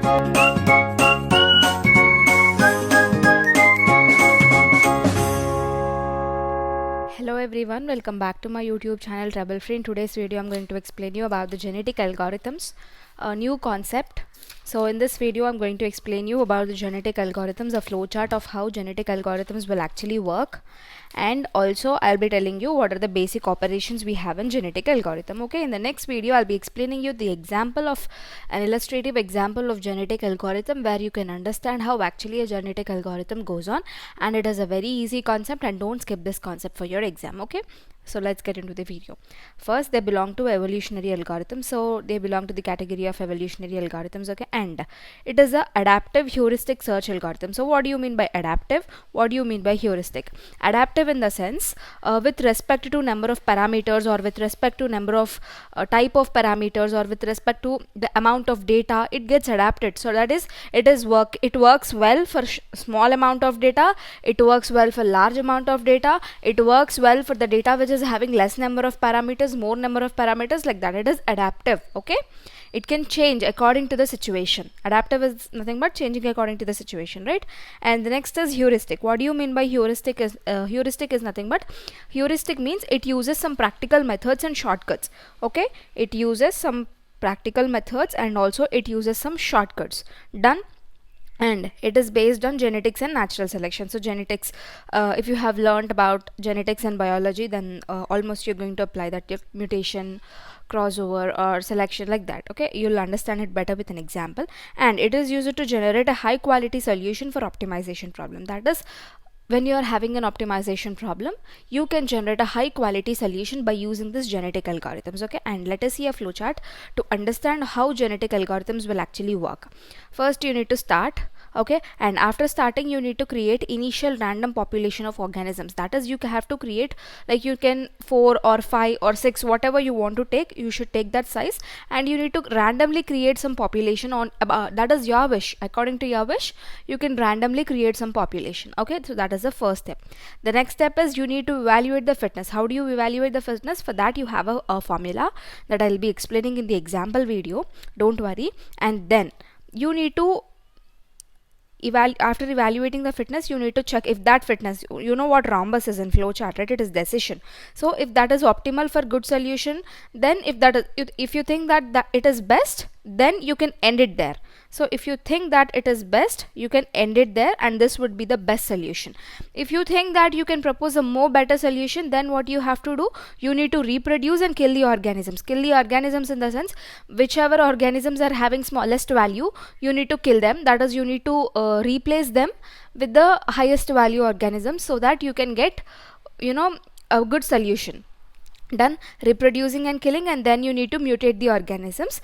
Hello everyone, welcome back to my YouTube channel Trouble Free. In today's video I'm going to explain you about the genetic algorithms, a new concept. So in this video I'm going to explain you about the genetic algorithms, a flowchart of how genetic algorithms will actually work, and also I'll be telling you what are the basic operations we have in genetic algorithm. Okay, in the next video I'll be explaining you the example of an illustrative example of genetic algorithm where you can understand how actually a genetic algorithm goes on, and it is a very easy concept, and don't skip this concept for your exam. Okay, so let's get into the video. First, they belong to evolutionary algorithms, so they belong to the category of evolutionary algorithms. Okay, and it is a adaptive heuristic search algorithm. So what do you mean by adaptive? What do you mean by heuristic? Adaptive in the sense with respect to number of parameters, or with respect to number of type of parameters, or with respect to the amount of data, it gets adapted. So that is, it works well for small amount of data, it works well for large amount of data, it works well for the data which is having less number of parameters, more number of parameters, like that. It is adaptive. Okay, it can change according to the situation. Adaptive is nothing but changing according to the situation, right? And the next is heuristic. What do you mean by heuristic? Heuristic is nothing but, heuristic means it uses some practical methods and shortcuts. Okay, it uses some practical methods and also it uses some shortcuts. Done. And it is based on genetics and natural selection. So genetics, if you have learned about genetics and biology, then almost you're going to apply that, mutation, crossover, or selection, like that. Okay, you'll understand it better with an example. And it is used to generate a high quality solution for optimization problem. That is, when you are having an optimization problem, you can generate a high quality solution by using this genetic algorithms. Okay, and let us see a flowchart to understand how genetic algorithms will actually work. First, you need to start. Okay, and after starting, you need to create initial random population of organisms. That is, you have to create, like, you can 4 or 5 or 6, whatever you want to take, you should take that size, and you need to randomly create some population on that is your wish. According to your wish, you can randomly create some population. Okay, so that is the first step. The next step is you need to evaluate the fitness. How do you evaluate the fitness? For that, you have a formula that I'll be explaining in the example video. Don't worry. And then you need to after evaluating the fitness, you need to check if that fitness, you know what rhombus is in flowchart, right? It is decision. So if that is optimal for good solution, then if you think that it is best, then you can end it there. So if you think that it is best, you can end it there, and this would be the best solution. If you think that you can propose a more better solution, then what you have to do, you need to reproduce and kill the organisms. Kill the organisms in the sense, whichever organisms are having smallest value, you need to kill them. That is, you need to replace them with the highest value organisms, so that you can get, a good solution. Done. Reproducing and killing, and then you need to mutate the organisms.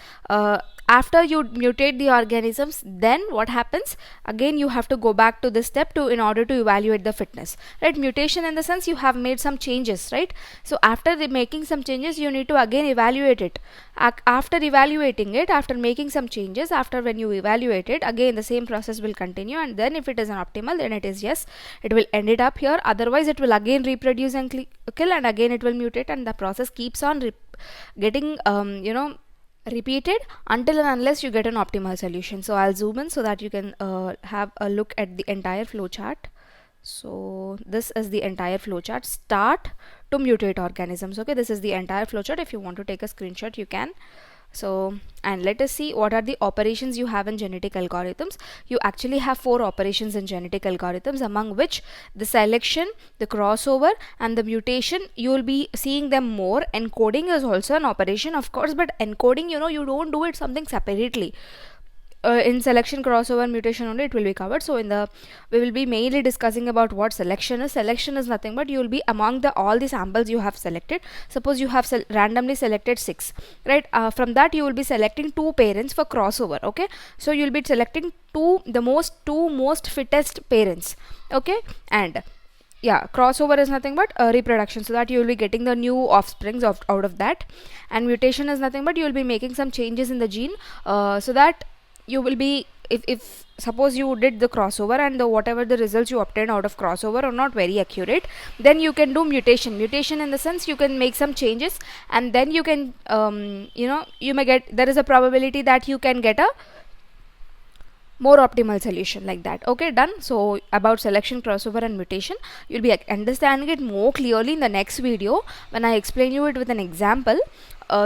After you mutate the organisms, then what happens? Again, you have to go back to this step in order to evaluate the fitness, right? Mutation in the sense, you have made some changes, right? So after making some changes, you need to again evaluate it. After evaluating it, after making some changes, after when you evaluate it, again the same process will continue, and then if it is an optimal, then it is yes, it will end it up here. Otherwise, it will again reproduce and kill, and again it will mutate, and the process keeps on getting repeated until and unless you get an optimal solution. So I'll zoom in so that you can have a look at the entire flowchart. So this is the entire flowchart, start to mutate organisms. Okay, this is the entire flowchart. If you want to take a screenshot, you can. So, and let us see what are the operations you have in genetic algorithms. You actually have 4 operations in genetic algorithms, among which the selection, the crossover, and the mutation, you will be seeing them more. Encoding is also an operation, of course, but encoding, you don't do it something separately. In selection, crossover, and mutation only it will be covered. So we will be mainly discussing about what selection is. Selection is nothing but, you will be among all the samples you have selected. Suppose you have randomly selected 6, right? From that you will be selecting 2 parents for crossover. Okay, so you will be selecting two most fittest parents. Okay, and yeah, crossover is nothing but reproduction, so that you will be getting the new offsprings out of that. And mutation is nothing but, you will be making some changes in the gene, so that you will be, if suppose you did the crossover and whatever the results you obtained out of crossover are not very accurate, then you can do mutation in the sense, you can make some changes, and then you can you may get, there is a probability that you can get a more optimal solution, like that. Okay, done. So about selection, crossover and mutation, you'll be understanding it more clearly in the next video when I explain you it with an example.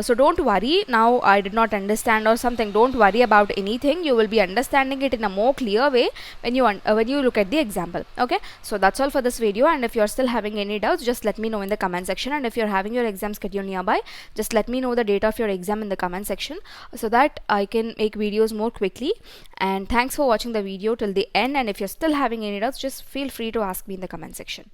So don't worry, now I did not understand or something, don't worry about anything. You will be understanding it in a more clear way when you look at the example. Okay, so that's all for this video, and if you're still having any doubts, just let me know in the comment section. And if you're having your exam schedule nearby, just let me know the date of your exam in the comment section so that I can make videos more quickly. And thanks for watching the video till the end, and if you're still having any doubts, just feel free to ask me in the comment section.